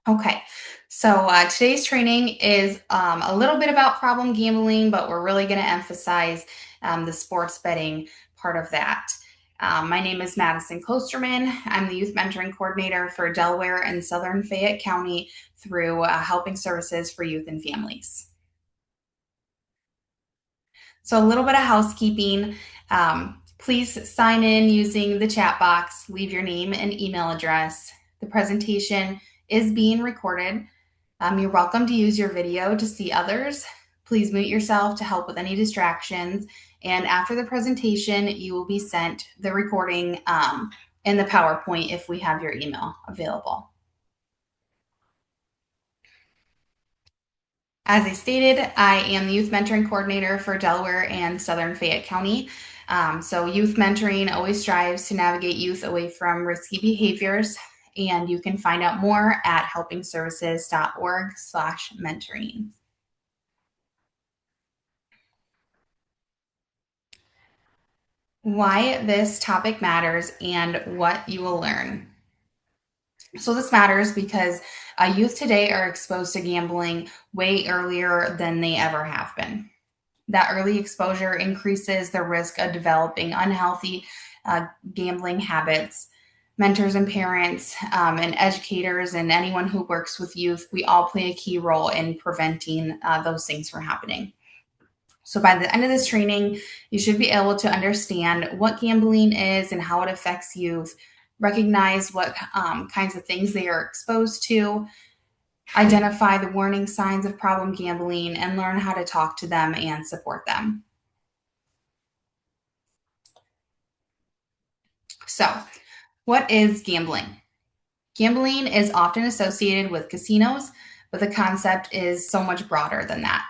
Okay, so today's training is a little bit about problem gambling, but we're really going to emphasize the sports betting part of that. My name is Madison Klosterman. I'm the youth mentoring coordinator for Delaware and Southern Fayette County through Helping Services for Youth and Families. So, a little bit of housekeeping. Please sign in using the chat box, leave your name and email address. The presentation is being recorded. You're welcome to use your video to see others. Please mute yourself to help with any distractions. And after the presentation, you will be sent the recording and the PowerPoint if we have your email available. As I stated, I am the youth mentoring coordinator for Delaware and Southern Fayette County. So youth mentoring always strives to navigate youth away from risky behaviors, and you can find out more at helpingservices.org/mentoring. Why this topic matters and what you will learn. So this matters because youth today are exposed to gambling way earlier than they ever have been. That early exposure increases the risk of developing unhealthy gambling habits. Mentors and parents and educators and anyone who works with youth, we all play a key role in preventing those things from happening. So by the end of this training, you should be able to understand what gambling is and how it affects youth, recognize what kinds of things they are exposed to, identify the warning signs of problem gambling, and learn how to talk to them and support them. So, what is gambling? Gambling is often associated with casinos, but the concept is so much broader than that.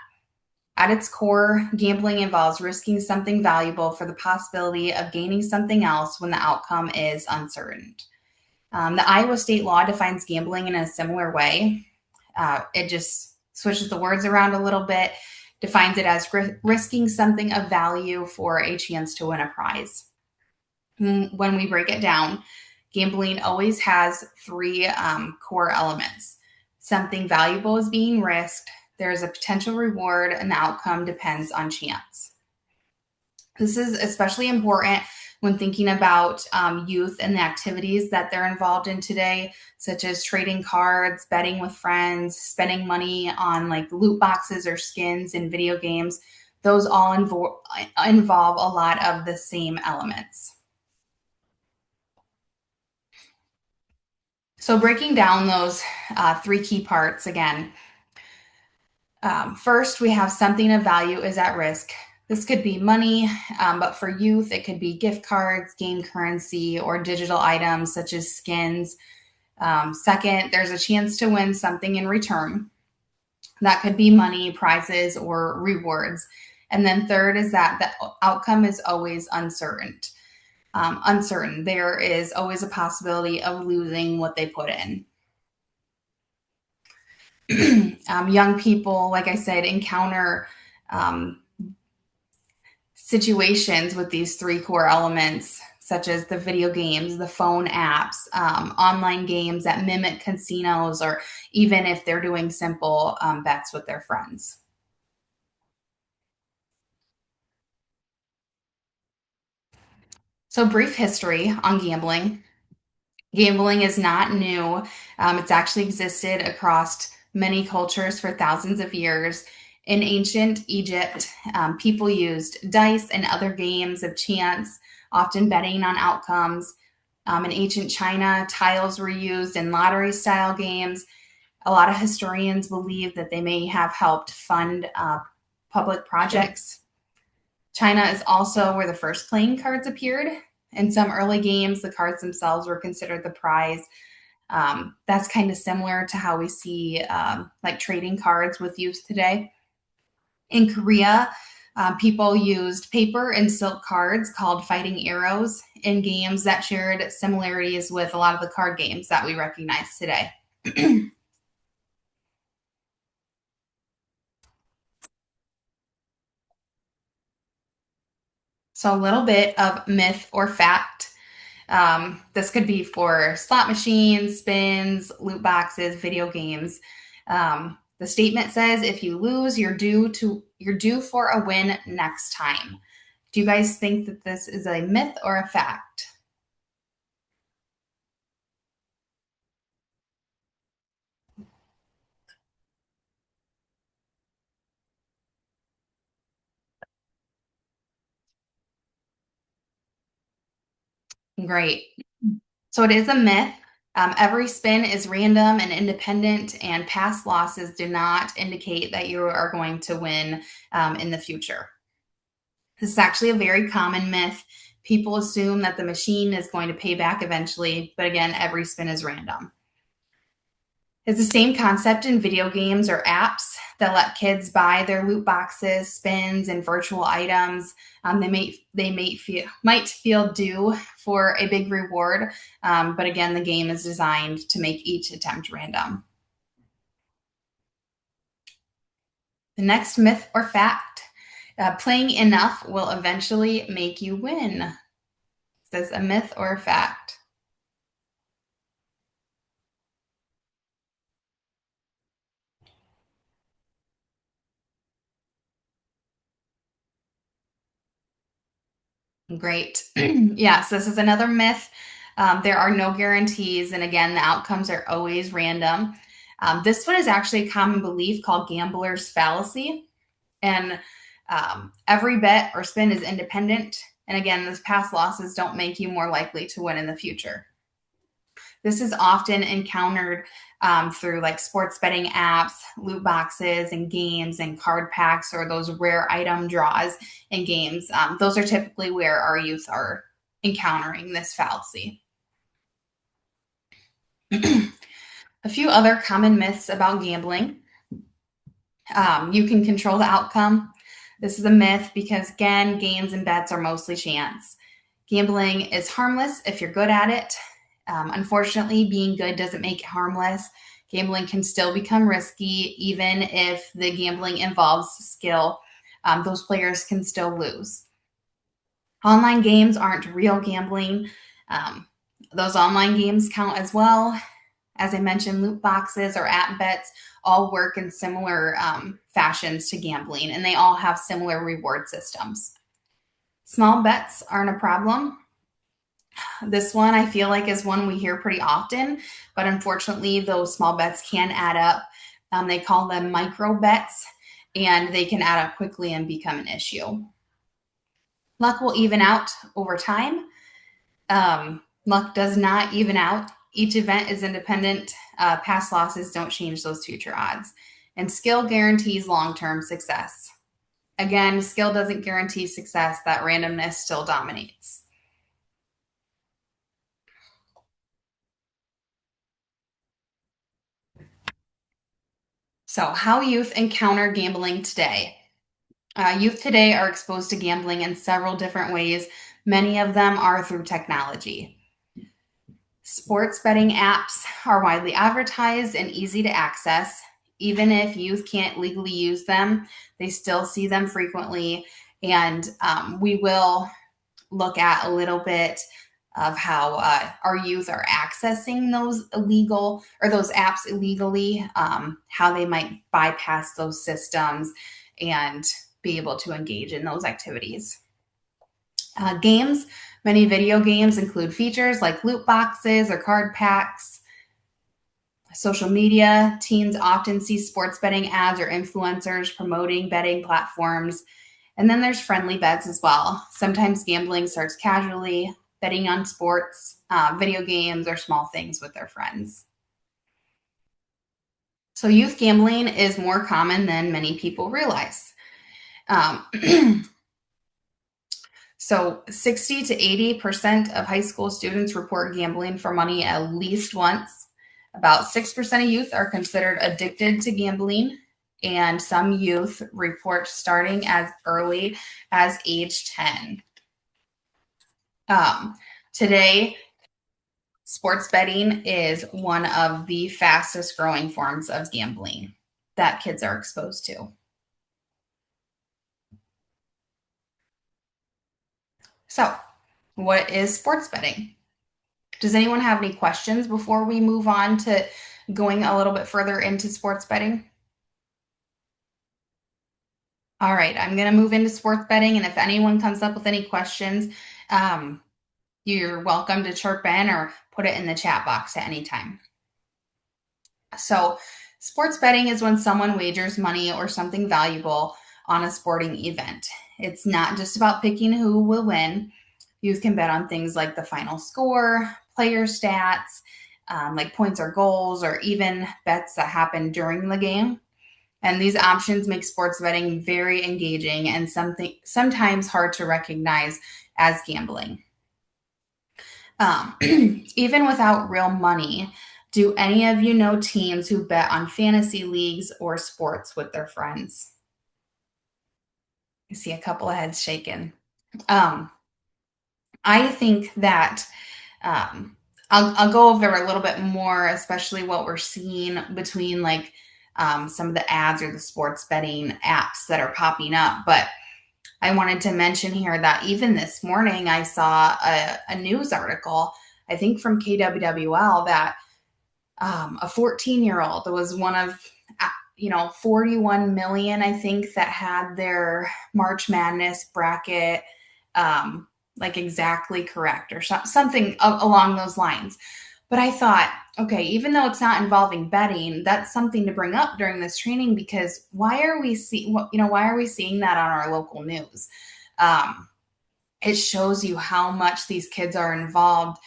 At its core, gambling involves risking something valuable for the possibility of gaining something else when the outcome is uncertain. The Iowa state law defines gambling in a similar way. It just switches the words around a little bit, defines it as risking something of value for a chance to win a prize. When we break it down, gambling always has three core elements. Something valuable is being risked, there's a potential reward, and the outcome depends on chance. This is especially important when thinking about youth and the activities that they're involved in today, such as trading cards, betting with friends, spending money on like loot boxes or skins in video games. Those all involve a lot of the same elements. So, breaking down those three key parts again. First, we have something of value is at risk. This could be money, but for youth, it could be gift cards, game currency, or digital items such as skins. Second, there's a chance to win something in return. That could be money, prizes, or rewards. And then third is that the outcome is always uncertain. Uncertain. There is always a possibility of losing what they put in. Young people, like I said, encounter situations with these three core elements, such as the video games, the phone apps, online games that mimic casinos, or even if they're doing simple bets with their friends. So, brief history on gambling. Gambling is not new. It's actually existed across many cultures for thousands of years. In ancient Egypt, people used dice and other games of chance, often betting on outcomes. In ancient China, tiles were used in lottery style games. A lot of historians believe that they may have helped fund public projects. China is also where the first playing cards appeared. In some early games, the cards themselves were considered the prize. That's kind of similar to how we see like trading cards with youth today. In Korea, people used paper and silk cards called fighting arrows in games that shared similarities with a lot of the card games that we recognize today. So, a little bit of myth or fact. This could be for slot machines, spins, loot boxes, video games. The statement says if you lose, you're due for a win next time. Do you guys think that this is a myth or a fact? Great. So it is a myth. Every spin is random and independent, and past losses do not indicate that you are going to win in the future. This is actually a very common myth. People assume that the machine is going to pay back eventually, but again, every spin is random. It's the same concept in video games or apps that let kids buy their loot boxes, spins, and virtual items. They might feel due for a big reward, but again, the game is designed to make each attempt random. The next myth or fact: playing enough will eventually make you win. Is this a myth or a fact? Great. Yes, this is another myth. There are no guarantees, and again, the outcomes are always random. This one is actually a common belief called gambler's fallacy. And every bet or spin is independent. And again, those past losses don't make you more likely to win in the future. This is often encountered through like sports betting apps, loot boxes, and games, and card packs, or those rare item draws in games. Those are typically where our youth are encountering this fallacy. A few other common myths about gambling. You can control the outcome. This is a myth because, again, games and bets are mostly chance. Gambling is harmless if you're good at it. Unfortunately, being good doesn't make it harmless. Gambling can still become risky, even if the gambling involves skill. Those players can still lose. Online games aren't real gambling. Um, those online games count as well. As I mentioned, loot boxes or app bets all work in similar fashions to gambling, and they all have similar reward systems. Small bets aren't a problem. This one I feel like is one we hear pretty often, but unfortunately, those small bets can add up. They call them micro bets, and they can add up quickly and become an issue. Luck will even out over time. Luck does not even out. Each event is independent. Past losses don't change those future odds. And skill guarantees long term success. Again, skill doesn't guarantee success, that randomness still dominates. So, how youth encounter gambling today. Youth today are exposed to gambling in several different ways. Many of them are through technology. Sports betting apps are widely advertised and easy to access. Even if youth can't legally use them, they still see them frequently. And we will look at a little bit of how our youth are accessing those illegal or those apps illegally, how they might bypass those systems and be able to engage in those activities. Games, many video games include features like loot boxes or card packs. Social media, teens often see sports betting ads or influencers promoting betting platforms. And then there's friendly bets as well. Sometimes gambling starts casually, betting on sports, video games, or small things with their friends. So youth gambling is more common than many people realize. Um, So 60 to 80% of high school students report gambling for money at least once. About 6% of youth are considered addicted to gambling, and some youth report starting as early as age 10. Today, sports betting is one of the fastest growing forms of gambling that kids are exposed to. So, what is sports betting? Does anyone have any questions before we move on to going a little bit further into sports betting? All right, I'm going to move into sports betting. And if anyone comes up with any questions, um, you're welcome to chirp in or put it in the chat box at any time. So, sports betting is when someone wagers money or something valuable on a sporting event. It's not just about picking who will win. You can bet on things like the final score, player stats, like points or goals, or even bets that happen during the game. And these options make sports betting very engaging and sometimes hard to recognize as gambling. Even without real money, do any of you know teams who bet on fantasy leagues or sports with their friends? I see a couple of heads shaking. Um, I think that um, I'll go over a little bit more, especially what we're seeing between like some of the ads or the sports betting apps that are popping up. But I wanted to mention here that even this morning I saw a news article, I think from KWWL, that a 14-year-old was one of 41 million, I think, that had their March Madness bracket like exactly correct or something along those lines. But I thought, okay, even though it's not involving betting, that's something to bring up during this training, because why are we seeing that on our local news? Um, it shows you how much these kids are involved,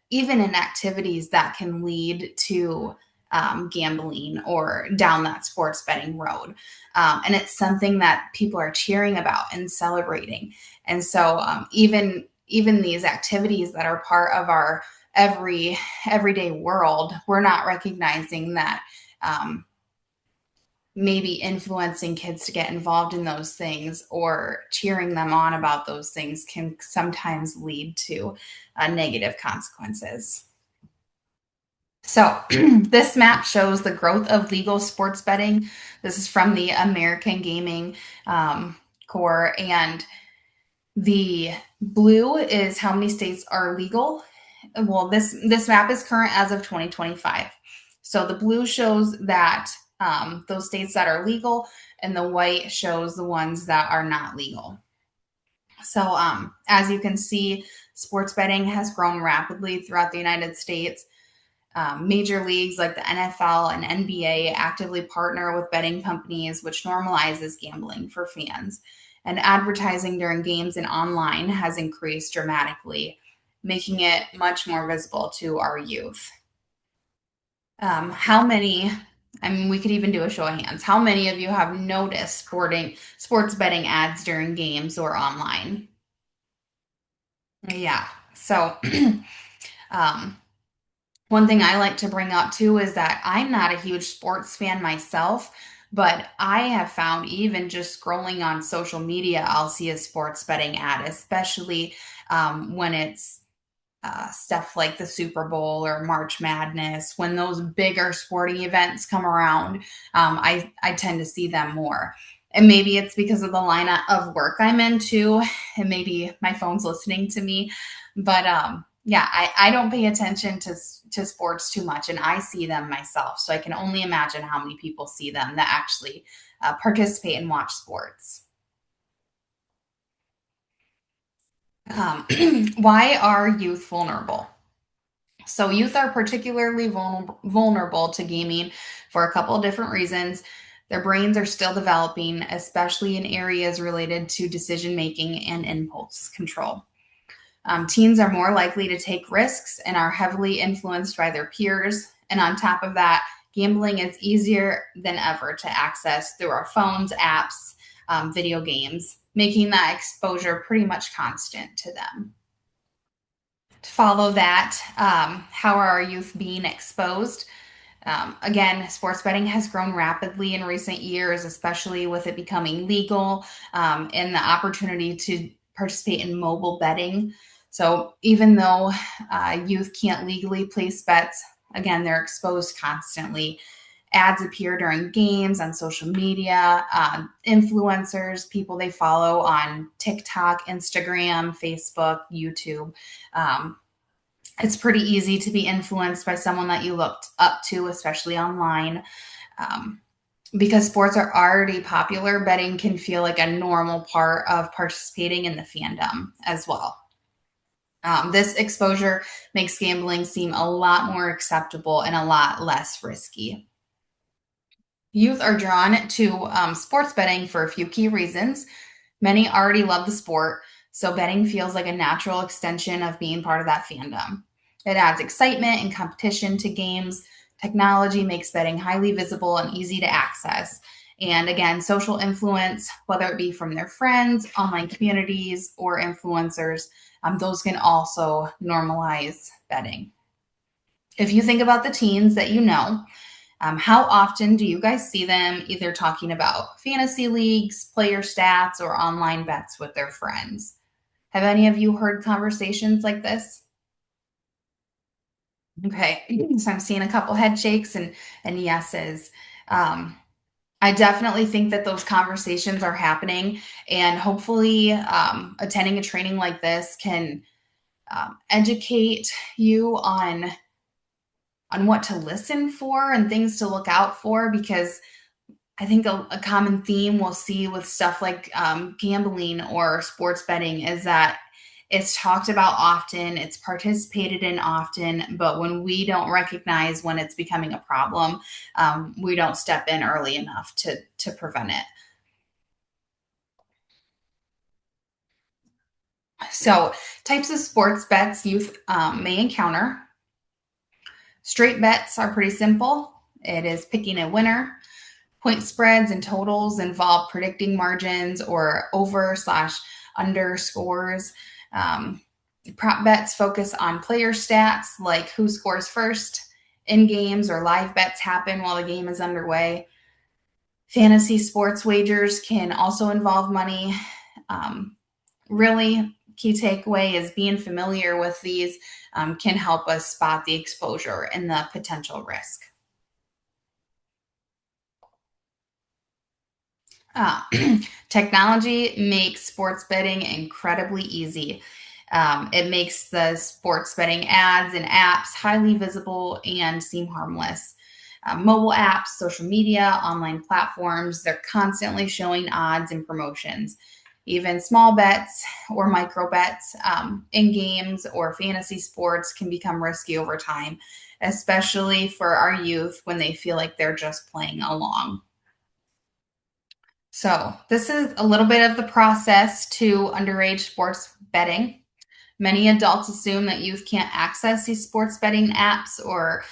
even in activities that can lead to gambling or down that sports betting road. And it's something that people are cheering about and celebrating. And so even these activities that are part of our everyday world, we're not recognizing that maybe influencing kids to get involved in those things or cheering them on about those things can sometimes lead to negative consequences. So, this map shows the growth of legal sports betting. This is from the American Gaming Corps, and the blue is how many states are legal. Well, this map is current as of 2025. So the blue shows that those states that are legal, and the white shows the ones that are not legal. So as you can see, sports betting has grown rapidly throughout the United States. Major leagues like the NFL and NBA actively partner with betting companies, which normalizes gambling for fans. And advertising during games and online has increased dramatically, making it much more visible to our youth. How many? I mean, we could even do a show of hands. How many of you have noticed sports betting ads during games or online? Yeah. So, um, one thing I like to bring up too is that I'm not a huge sports fan myself, but I have found even just scrolling on social media, I'll see a sports betting ad, especially when it's stuff like the Super Bowl or March Madness. When those bigger sporting events come around, I tend to see them more. And maybe it's because of the line of work I'm into, and maybe my phone's listening to me. But yeah, I don't pay attention to sports too much, and I see them myself. So I can only imagine how many people see them that actually participate and watch sports. Why are youth vulnerable? So, youth are particularly vulnerable to gaming for a couple of different reasons. Their brains are still developing, especially in areas related to decision making and impulse control. Teens are more likely to take risks and are heavily influenced by their peers. And on top of that, gambling is easier than ever to access through our phones, apps, video games, making that exposure pretty much constant to them. To follow that, how are our youth being exposed? Again, sports betting has grown rapidly in recent years, especially with it becoming legal, and the opportunity to participate in mobile betting. So even though youth can't legally place bets, again, they're exposed constantly. Ads appear during games, on social media, influencers, people they follow on TikTok, Instagram, Facebook, YouTube. Um, It's pretty easy to be influenced by someone that you looked up to, especially online. Um, because sports are already popular, betting can feel like a normal part of participating in the fandom as well. This exposure makes gambling seem a lot more acceptable and a lot less risky. Youth are drawn to sports betting for a few key reasons. Many already love the sport, so betting feels like a natural extension of being part of that fandom. It adds excitement and competition to games. Technology makes betting highly visible and easy to access. And again, social influence, whether it be from their friends, online communities, or influencers, those can also normalize betting. If you think about the teens that you know, how often do you guys see them either talking about fantasy leagues, player stats, or online bets with their friends? Have any of you heard conversations like this? Okay, so I'm seeing a couple head shakes and yeses. Um, I definitely think that those conversations are happening, and hopefully, attending a training like this can educate you on what to listen for and things to look out for because I think a common theme we'll see with stuff like gambling or sports betting is that it's talked about often, it's participated in often, but when we don't recognize when it's becoming a problem, we don't step in early enough to prevent it. So, types of sports bets youth may encounter. Straight bets are pretty simple. It is picking a winner. Point spreads and totals involve predicting margins or over slash under scores. Um, Prop bets focus on player stats like who scores first. In games or live bets happen while the game is underway. Fantasy sports wagers can also involve money. Um, Really, key takeaway is being familiar with these can help us spot the exposure and the potential risk. Uh, Technology makes sports betting incredibly easy. It makes the sports betting ads and apps highly visible and seem harmless. Mobile apps, social media, online platforms, they're constantly showing odds and promotions. Even small bets or micro bets in games or fantasy sports can become risky over time, especially for our youth when they feel like they're just playing along. So, this is a little bit of the process to underage sports betting. Many adults assume that youth can't access these sports betting apps or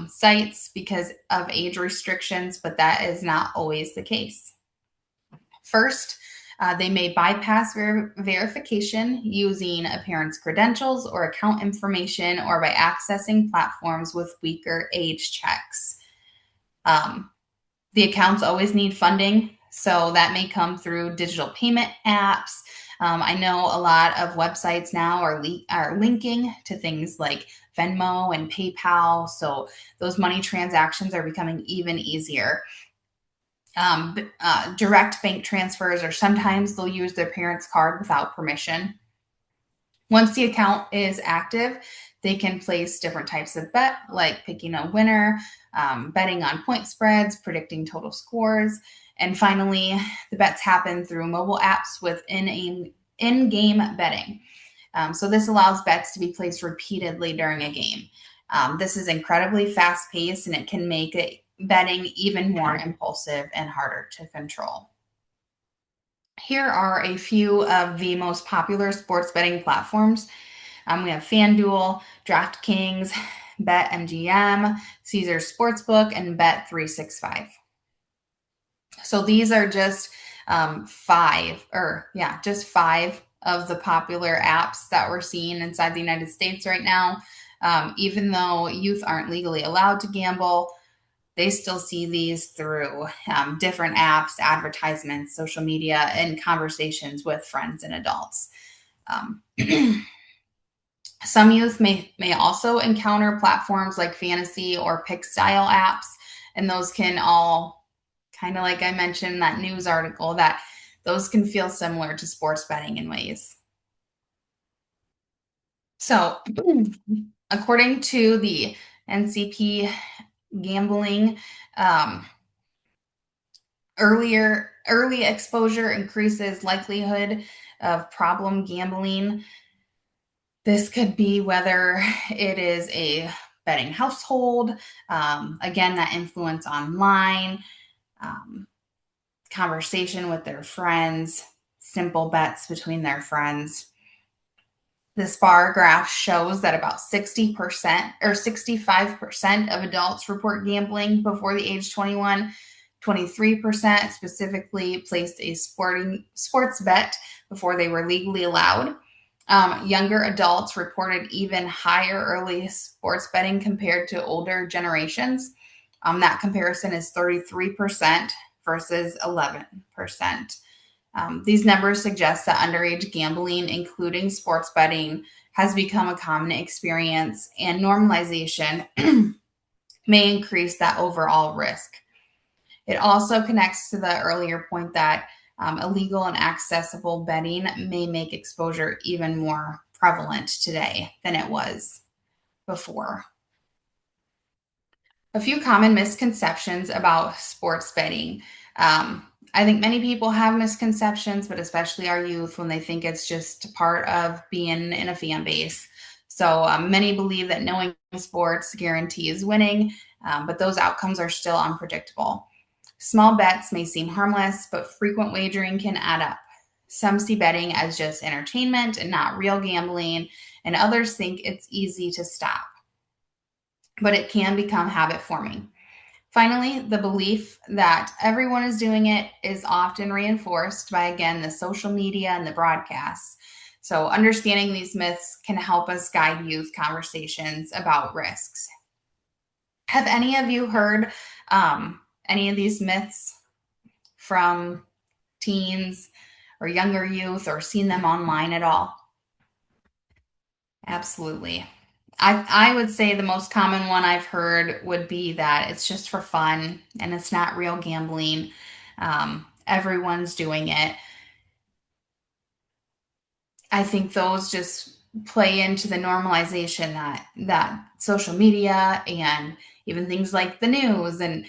sites because of age restrictions, but that is not always the case. First, they may bypass verification using a parent's credentials or account information or by accessing platforms with weaker age checks. Um, the accounts always need funding, so that may come through digital payment apps. I know a lot of websites now are linking to things like Venmo and PayPal, so those money transactions are becoming even easier. Direct bank transfers, or sometimes they'll use their parents' card without permission. Once the account is active, they can place different types of bet, like picking a winner, betting on point spreads, predicting total scores. And finally, the bets happen through mobile apps with in-game betting. So this allows bets to be placed repeatedly during a game. This is incredibly fast-paced, and it can make betting even more impulsive and harder to control. Here are a few of the most popular sports betting platforms. We have FanDuel, DraftKings, BetMGM, Caesars Sportsbook, and Bet365. So these are just just five of the popular apps that we're seeing inside the United States right now. Even though youth aren't legally allowed to gamble, they still see these through different apps, advertisements, social media, and conversations with friends and adults. Um, Some youth may also encounter platforms like fantasy or pick style apps, and those can all kind of like I mentioned in that news article that those can feel similar to sports betting in ways. So According to the NCP gambling, um, early exposure increases likelihood of problem gambling. This could be whether it is a betting household, again, that influence online, um, conversation with their friends, simple bets between their friends. This bar graph shows that about 60% or 65% of adults report gambling before the age 21. 23% specifically placed a sports bet before they were legally allowed. Younger adults reported even higher early sports betting compared to older generations. That comparison is 33% versus 11%. These numbers suggest that underage gambling, including sports betting, has become a common experience, and normalization may increase that overall risk. It also connects to the earlier point that illegal and accessible betting may make exposure even more prevalent today than it was before. A few common misconceptions about sports betting. I think many people have misconceptions, but especially our youth, when they think it's just part of being in a fan base. So many believe that knowing sports guarantees winning, but those outcomes are still unpredictable. Small bets may seem harmless, but frequent wagering can add up. Some see betting as just entertainment and not real gambling, and others think it's easy to stop, but it can become habit forming. Finally, the belief that everyone is doing it is often reinforced by, again, the social media and the broadcasts. So, understanding these myths can help us guide youth conversations about risks. Have any of you heard any of these myths from teens or younger youth or seen them online at all? Absolutely. I would say the most common one I've heard would be that it's just for fun and it's not real gambling. Everyone's doing it. I think those just play into the normalization that social media and even things like the news and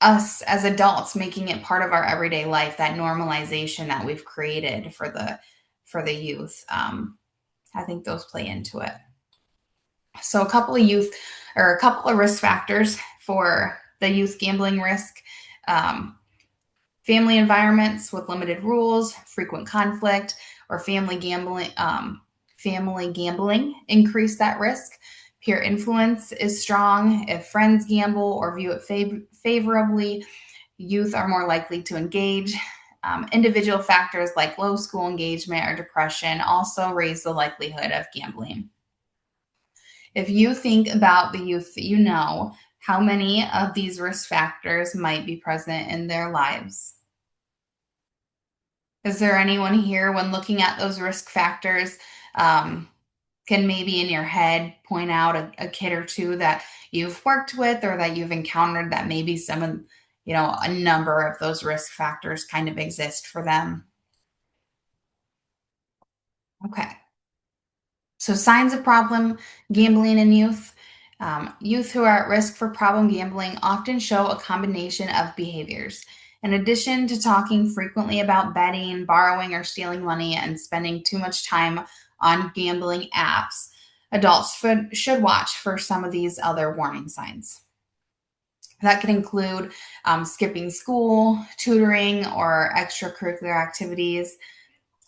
us as adults making it part of our everyday life, that normalization that we've created for the youth. I think those play into it. So a couple of risk factors for the youth gambling risk. Um, Family environments with limited rules, frequent conflict, or family gambling increase that risk. Peer influence is strong. If friends gamble or view it favorably, youth are more likely to engage. Individual factors like low school engagement or depression also raise the likelihood of gambling. If you think about the youth that you know, how many of these risk factors might be present in their lives? Is there anyone here, when looking at those risk factors, um, can maybe in your head point out a kid or two that you've worked with or that you've encountered that maybe some of, a number of those risk factors kind of exist for them? Okay. So, signs of problem gambling in youth. Youth who are at risk for problem gambling often show a combination of behaviors. In addition to talking frequently about betting, borrowing or stealing money, and spending too much time on gambling apps, adults should watch for some of these other warning signs. That could include skipping school, tutoring, or extracurricular activities,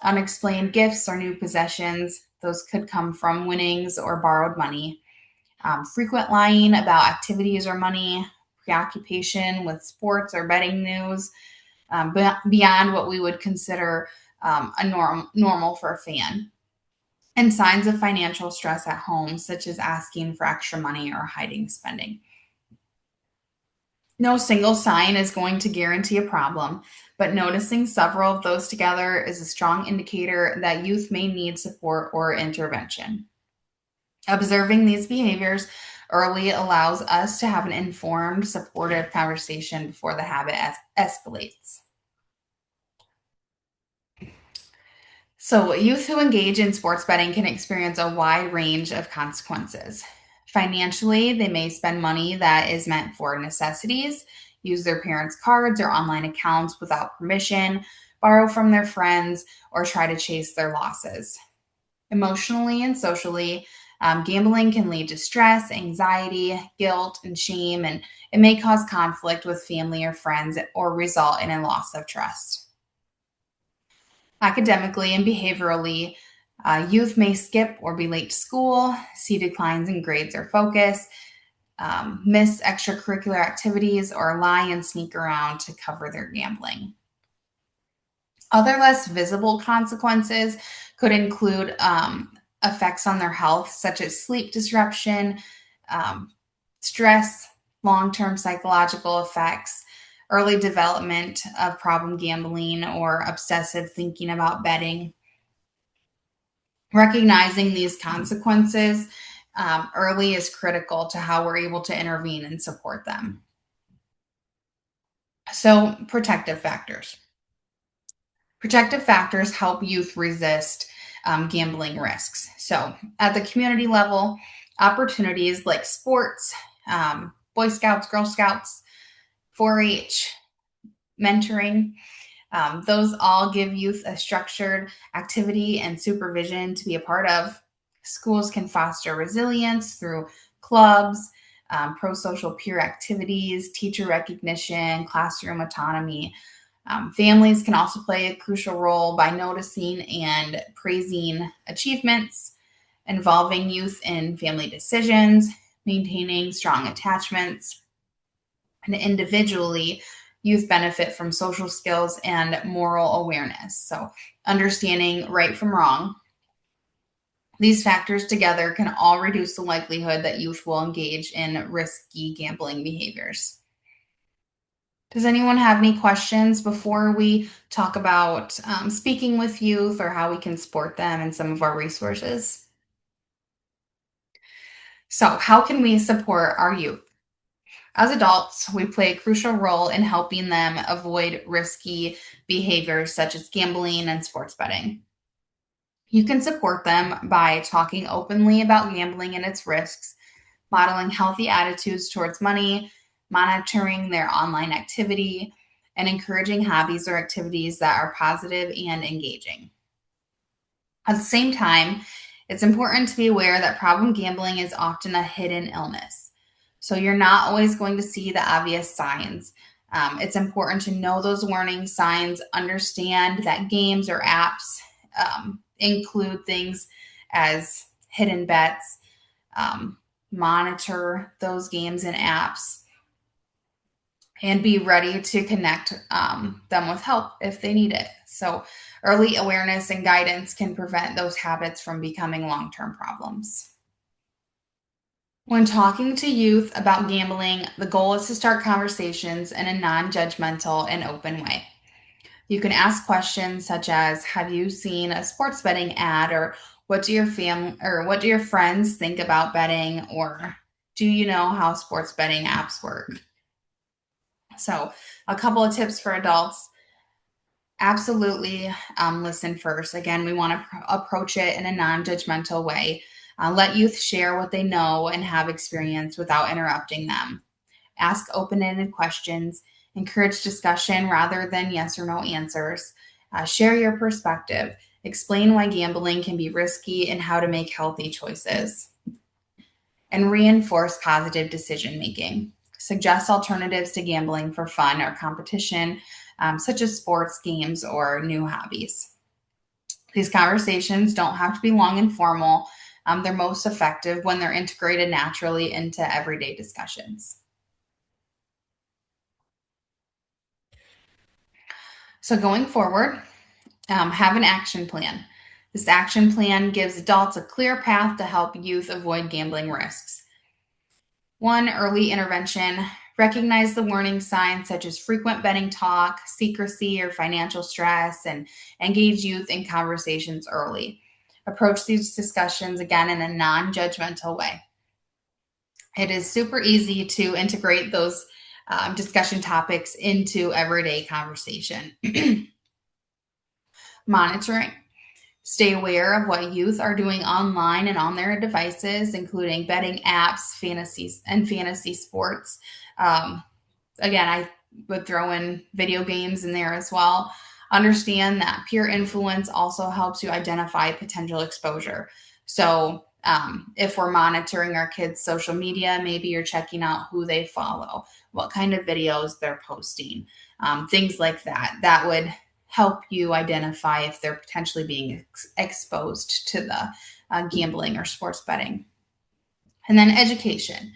unexplained gifts or new possessions. Those could come from winnings or borrowed money. Frequent lying about activities or money, preoccupation with sports or betting news, beyond what we would consider normal for a fan. And signs of financial stress at home, such as asking for extra money or hiding spending. No single sign is going to guarantee a problem, but noticing several of those together is a strong indicator that youth may need support or intervention. Observing these behaviors early allows us to have an informed, supportive conversation before the habit escalates. So, youth who engage in sports betting can experience a wide range of consequences. Financially, they may spend money that is meant for necessities, use their parents' cards or online accounts without permission, borrow from their friends, or try to chase their losses. Emotionally and socially, gambling can lead to stress, anxiety, guilt, and shame, and it may cause conflict with family or friends or result in a loss of trust. Academically and behaviorally, youth may skip or be late to school, see declines in grades or focus, miss extracurricular activities, or lie and sneak around to cover their gambling. Other less visible consequences could include effects on their health, such as sleep disruption, um, stress, long term psychological effects, early development of problem gambling, or obsessive thinking about betting. Recognizing these consequences early is critical to how we're able to intervene and support them. So, protective factors. Protective factors help youth resist gambling risks. So, at the community level, opportunities like sports, Boy Scouts, Girl Scouts, 4 H, mentoring, those all give youth a structured activity and supervision to be a part of. Schools can foster resilience through clubs, pro social peer activities, teacher recognition, classroom autonomy. Families can also play a crucial role by noticing and praising achievements, involving youth in family decisions, maintaining strong attachments, and individually, youth benefit from social skills and moral awareness. So, understanding right from wrong. These factors together can all reduce the likelihood that youth will engage in risky gambling behaviors. Does anyone have any questions before we talk about speaking with youth or how we can support them and some of our resources? So, how can we support our youth? As adults, we play a crucial role in helping them avoid risky behaviors such as gambling and sports betting. You can support them by talking openly about gambling and its risks, modeling healthy attitudes towards money, monitoring their online activity, and encouraging hobbies or activities that are positive and engaging. At the same time, it's important to be aware that problem gambling is often a hidden illness. So you're not always going to see the obvious signs. It's important to know those warning signs, understand that games or apps include things as hidden bets, monitor those games and apps, and be ready to connect them with help if they need it. So, early awareness and guidance can prevent those habits from becoming long term problems. When talking to youth about gambling, the goal is to start conversations in a non judgmental and open way. You can ask questions such as, have you seen a sports betting ad, or what do your friends think about betting, or do you know how sports betting apps work? So, a couple of tips for adults. Absolutely listen first. Again, we want to approach it in a non judgmental way. Let youth share what they know and have experience without interrupting them. Ask open ended questions. Encourage discussion rather than yes or no answers. Share your perspective. Explain why gambling can be risky and how to make healthy choices. And reinforce positive decision making. Suggest alternatives to gambling for fun or competition, such as sports, games, or new hobbies. These conversations don't have to be long and formal. They're most effective when they're integrated naturally into everyday discussions. So, going forward, have an action plan. This action plan gives adults a clear path to help youth avoid gambling risks. One, early intervention. Recognize the warning signs such as frequent betting talk, secrecy, or financial stress, and engage youth in conversations early. Approach these discussions again in a non judgmental way. It is super easy to integrate those discussion topics into everyday conversation. Monitoring. Stay aware of what youth are doing online and on their devices, including betting apps, fantasies, and fantasy sports. Um, Again, I would throw in video games in there as well. Understand that peer influence also helps you identify potential exposure. So, if we're monitoring our kids' social media, maybe you're checking out who they follow, what kind of videos they're posting, things like that. That would help you identify if they're potentially being exposed to the gambling or sports betting. And then education.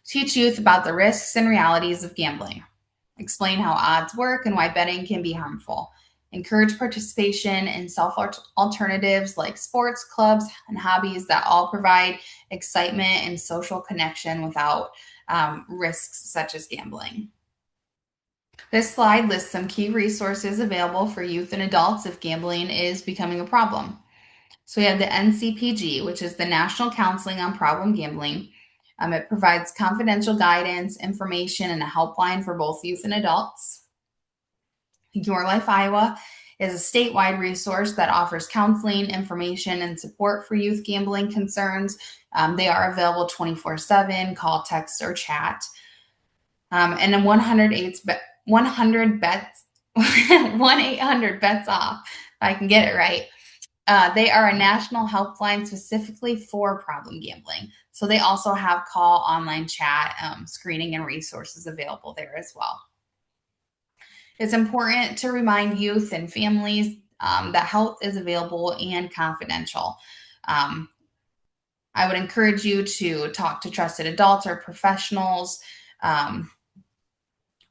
Teach youth about the risks and realities of gambling. Explain how odds work and why betting can be harmful. Encourage participation in self alternatives like sports, clubs, and hobbies that all provide excitement and social connection without risks such as gambling. This slide lists some key resources available for youth and adults if gambling is becoming a problem. So we have the NCPG, which is the National Counseling on Problem Gambling. It provides confidential guidance, information, and a helpline for both youth and adults. Your Life Iowa is a statewide resource that offers counseling, information, and support for youth gambling concerns. They are available 24/7, call, text, or chat. And then 100 bets, 1-800 bets off, if I can get it right. They are a national helpline specifically for problem gambling. So they also have call, online chat, screening, and resources available there as well. It's important to remind youth and families that help is available and confidential. I would encourage you to talk to trusted adults or professionals.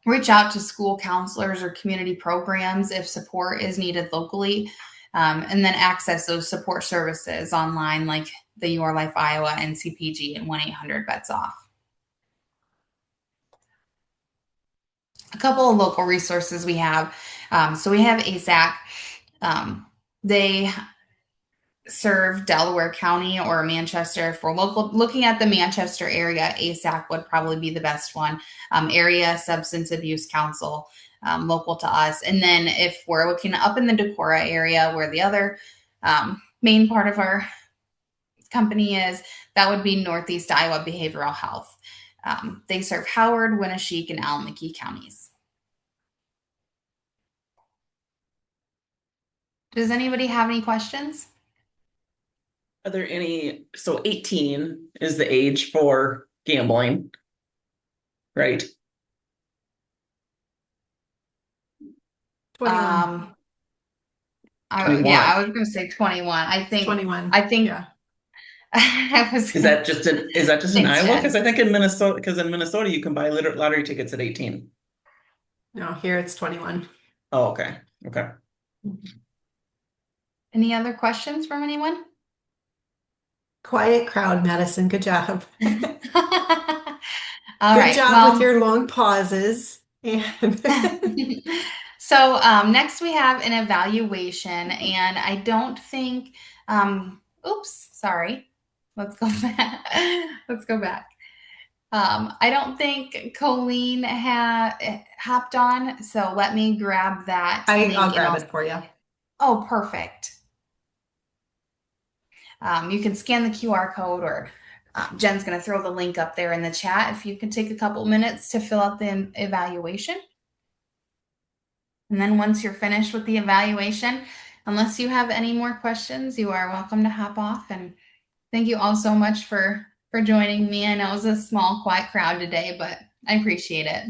Reach out to school counselors or community programs if support is needed locally. And then access those support services online like the Your Life Iowa, NCPG, and 1-800-bets off. A couple of local resources we have. So we have ASAC. They serve Delaware County or Manchester. If we're looking at the Manchester area, ASAC would probably be the best one. Area Substance Abuse Council, local to us. And then if we're looking up in the Decorah area where the other main part of our company is, that would be Northeast Iowa Behavioral Health. They serve Howard, Winneshiek, and Alameda counties. Does anybody have any questions? Are there any, so 18 is the age for gambling, right? 21. 21. Yeah, I was going to say 21. I think 21. Yeah. Is that just in Iowa? Because I think in Minnesota you can buy lottery tickets at 18. No, here it's 21. Oh, okay. Okay. Any other questions from anyone? Quiet crowd, Madison. Good job. All right. Good job with your long pauses. So next we have an evaluation, and I don't think, oops, sorry. Let's go back. Let's go back. I don't think Colleen hopped on, so let me grab that link. I'll grab it for you. Oh, perfect. You can scan the QR code, or Jen's going to throw the link up there in the chat if you can take a couple minutes to fill out the evaluation. And then once you're finished with the evaluation, unless you have any more questions, you are welcome to hop off. And thank you all so much for joining me. I know it was a small, quiet crowd today, but I appreciate it.